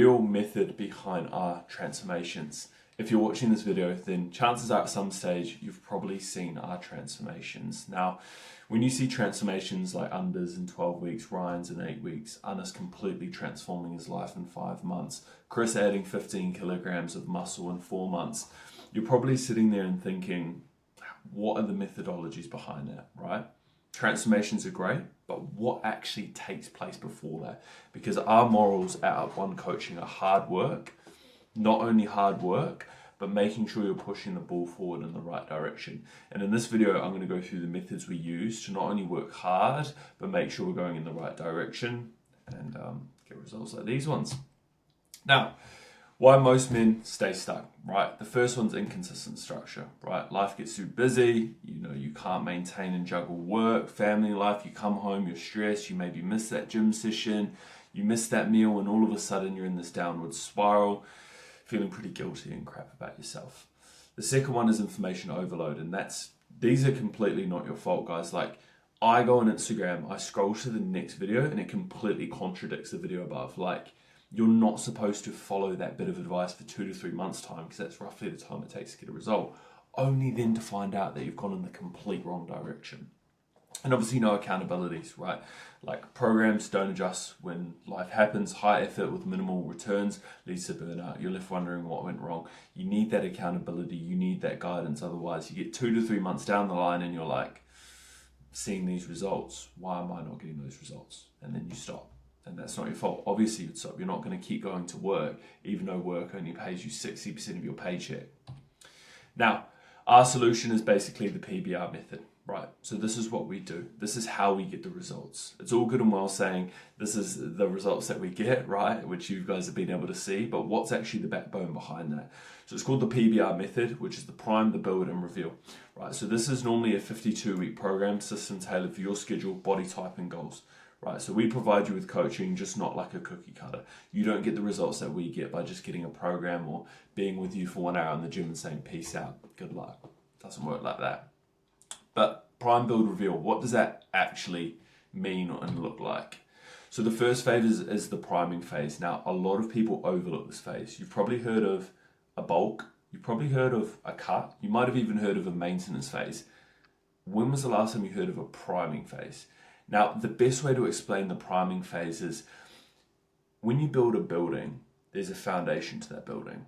real method behind our transformations. If you're watching this video, then chances are at some stage you've probably seen our transformations. Now, when you see transformations like Unders in 12 weeks, Ryan's in 8 weeks, Anas completely transforming his life in 5 months, Chris adding 15 kilograms of muscle in 4 months, you're probably sitting there and thinking, what are the methodologies behind that, right? Transformations are great, but what actually takes place before that? Because our morals at Up One Coaching are hard work, not only hard work, but making sure you're pushing the ball forward in the right direction. And in this video, I'm going to go through the methods we use to not only work hard, but make sure we're going in the right direction and get results like these ones. Now, why most men stay stuck, right? The first one's inconsistent structure, right? Life gets too busy, you can't maintain and juggle work, family life, you come home, you're stressed, you maybe miss that gym session, you miss that meal, and all of a sudden you're in this downward spiral, feeling pretty guilty and crap about yourself. The second one is information overload, and these are completely not your fault, guys. Like, I go on Instagram, I scroll to the next video, and it completely contradicts the video above. Like, you're not supposed to follow that bit of advice for 2 to 3 months' time, because that's roughly the time it takes to get a result, only then to find out that you've gone in the complete wrong direction. And obviously no accountabilities, right? Like, programs don't adjust when life happens. High effort with minimal returns leads to burnout. You're left wondering what went wrong. You need that accountability. You need that guidance. Otherwise, you get 2 to 3 months down the line and you're like, seeing these results, why am I not getting those results? And then you stop. And that's not your fault. Obviously, you'd stop. You're not going to keep going to work, even though work only pays you 60% of your paycheck. Now, our solution is basically the PBR method, right? So this is what we do. This is how we get the results. It's all good and well saying this is the results that we get, right? Which you guys have been able to see, but what's actually the backbone behind that? So it's called the PBR method, which is the prime, the build, and reveal, right? So this is normally a 52-week program system tailored for your schedule, body type, and goals. Right, so we provide you with coaching, just not like a cookie cutter. You don't get the results that we get by just getting a program or being with you for 1 hour in the gym and saying, peace out, good luck. It doesn't work like that. But prime, build, reveal, what does that actually mean and look like? So the first phase is the priming phase. Now, a lot of people overlook this phase. You've probably heard of a bulk. You've probably heard of a cut. You might have even heard of a maintenance phase. When was the last time you heard of a priming phase? Now, the best way to explain the priming phase is when you build a building, there's a foundation to that building.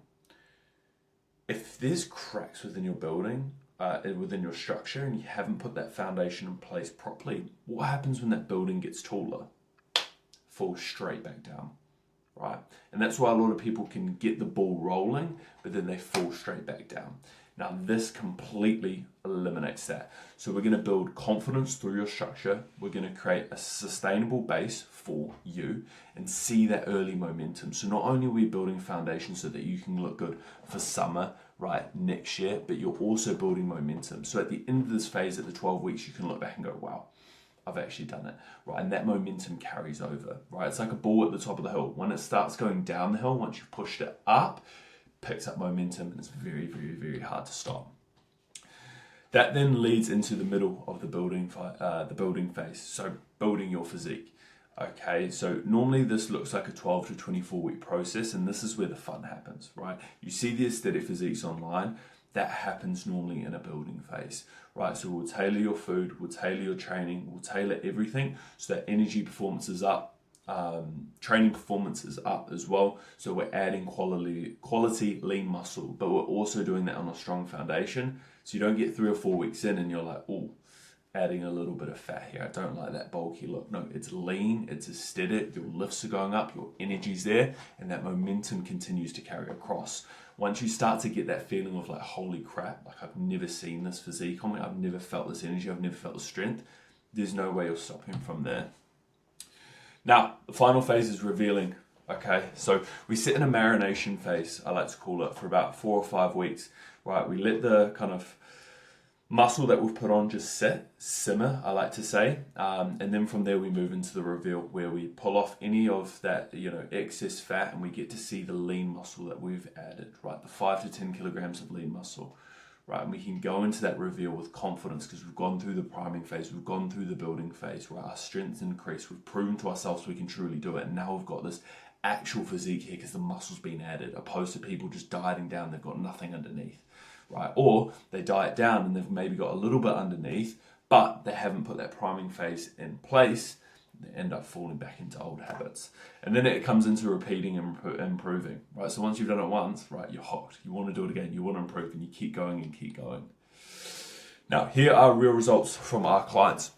If there's cracks within your building, within your structure, and you haven't put that foundation in place properly, what happens when that building gets taller? Falls straight back down, right? And that's why a lot of people can get the ball rolling, but then they fall straight back down. Now, this completely eliminates that. So we're going to build confidence through your structure. We're going to create a sustainable base for you and see that early momentum. So not only are we building foundation so that you can look good for summer, right, next year, but you're also building momentum. So at the end of this phase, at the 12 weeks, you can look back and go, wow, I've actually done it, right? And that momentum carries over, right? It's like a ball at the top of the hill. When it starts going down the hill, once you've pushed it up, picks up momentum, and it's very, very, very hard to stop. That then leads into the middle of the building phase. So building your physique. Okay, so normally this looks like a 12 to 24 week process, and this is where the fun happens, right? You see the aesthetic physiques online. That happens normally in a building phase, right? So we'll tailor your food, we'll tailor your training, we'll tailor everything so that energy performance is up. Training performance is up as well, so we're adding quality lean muscle, but we're also doing that on a strong foundation, so you don't get 3 or 4 weeks in and you're like, oh, adding a little bit of fat here, I don't like that bulky look. No, it's lean, it's aesthetic, your lifts are going up, your energy's there, and that momentum continues to carry across. Once you start to get that feeling of like, holy crap, like I've never seen this physique on me, I've never felt this energy, I've never felt the strength, there's no way you're stopping from there. Now, the final phase is revealing, okay? So we sit in a marination phase, I like to call it, for about 4 or 5 weeks, right? We let the kind of muscle that we've put on just simmer, I like to say. And then from there we move into the reveal, where we pull off any of that, excess fat, and we get to see the lean muscle that we've added, right? The 5 to 10 kilograms of lean muscle. Right, and we can go into that reveal with confidence because we've gone through the priming phase, we've gone through the building phase, right? Our strength's increased, we've proven to ourselves we can truly do it, and now we've got this actual physique here because the muscle's been added, opposed to people just dieting down, they've got nothing underneath, right? Or they diet down and they've maybe got a little bit underneath, but they haven't put that priming phase in place. They end up falling back into old habits. And then it comes into repeating and improving, right? So once you've done it once, right, you're hooked. You want to do it again, you want to improve, and you keep going and keep going. Now, here are real results from our clients.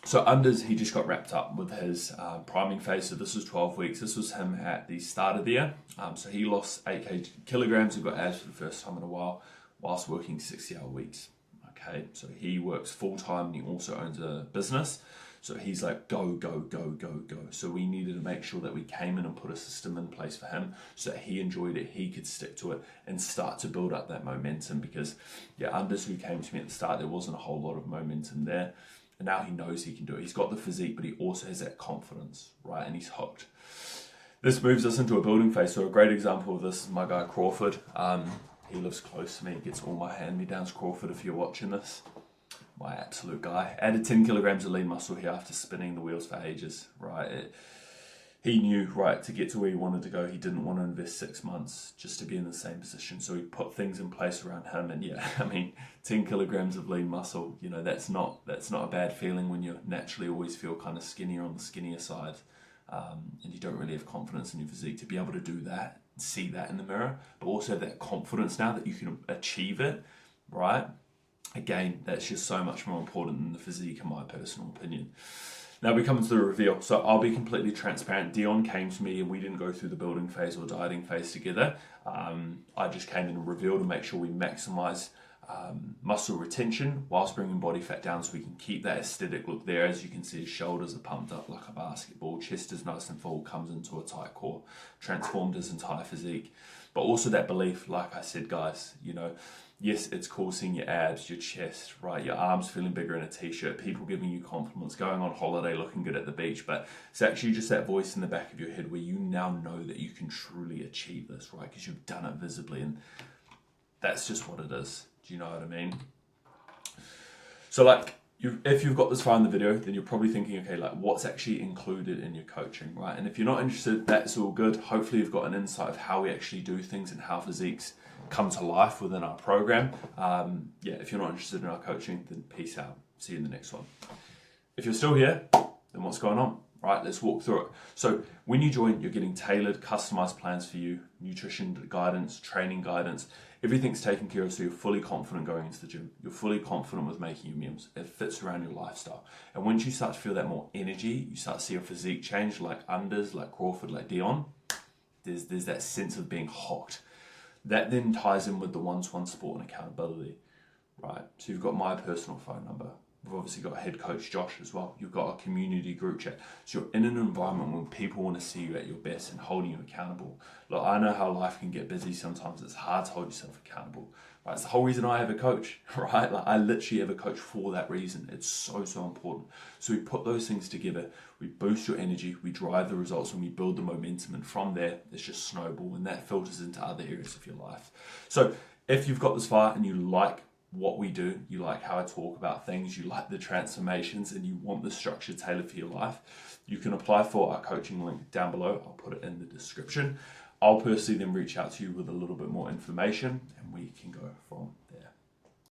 So Unders, he just got wrapped up with his priming phase. So this was 12 weeks. This was him at the start of the year. So he lost 8 kilograms and got abs for the first time in a while, whilst working 60-hour weeks. Okay, so he works full-time and he also owns a business. So he's like, go, go, go, go, go. So we needed to make sure that we came in and put a system in place for him so that he enjoyed it, he could stick to it and start to build up that momentum. Because, yeah, Unders who came to me at the start, there wasn't a whole lot of momentum there. And now he knows he can do it. He's got the physique, but he also has that confidence, right? And he's hooked. This moves us into a building phase. So a great example of this is my guy Crawford. He lives close to me. He gets all my hand-me-downs. Crawford, if you're watching this, my absolute guy. Added 10 kilograms of lean muscle here after spinning the wheels for ages, right? He knew, right, to get to where he wanted to go, he didn't want to invest 6 months just to be in the same position. So he put things in place around him. And yeah, I mean, 10 kilograms of lean muscle, you know, that's not a bad feeling when you naturally always feel kind of skinnier on the skinnier side. And you don't really have confidence in your physique to be able to do that, see that in the mirror, but also have that confidence now that you can achieve it, right? Again, that's just so much more important than the physique, in my personal opinion. Now we come to the reveal. So I'll be completely transparent. Dion came to me and we didn't go through the building phase or dieting phase together. I just came in and revealed to make sure we maximize muscle retention whilst bringing body fat down so we can keep that aesthetic look there. As you can see, his shoulders are pumped up like a basketball, chest is nice and full, comes into a tight core, transformed his entire physique. But also that belief, like I said, guys, you know, yes, it's cool seeing your abs, your chest, right, your arms feeling bigger in a t-shirt, people giving you compliments, going on holiday looking good at the beach, but it's actually just that voice in the back of your head where you now know that you can truly achieve this, right, because you've done it visibly, and that's just what it is. Do you know what I mean? So like, if you've got this far in the video, then you're probably thinking, okay, like what's actually included in your coaching, right? And if you're not interested, that's all good. Hopefully you've got an insight of how we actually do things and how physiques come to life within our program. Yeah, if you're not interested in our coaching, then peace out. See you in the next one. If you're still here, then what's going on? Right, let's walk through it. So when you join, you're getting tailored, customized plans for you, nutrition guidance, training guidance, everything's taken care of so you're fully confident going into the gym. You're fully confident with making your meals. It fits around your lifestyle. And once you start to feel that more energy, you start to see your physique change like Unders, like Crawford, like Dion, there's that sense of being hooked. That then ties in with the one-to-one support and accountability, right? So you've got my personal phone number. We've obviously got head coach Josh as well. You've got a community group chat. So you're in an environment where people want to see you at your best and holding you accountable. Look, I know how life can get busy sometimes. It's hard to hold yourself accountable, right? It's the whole reason I have a coach, right? Like I literally have a coach for that reason. It's so important. So we put those things together. We boost your energy. We drive the results and we build the momentum. And from there, it's just snowball. And that filters into other areas of your life. So if you've got this far and you like what we do, you like how I talk about things, you like the transformations, and you want the structure tailored for your life, you can apply for our coaching link down below. I'll put it in the description. I'll personally then reach out to you with a little bit more information and we can go from there.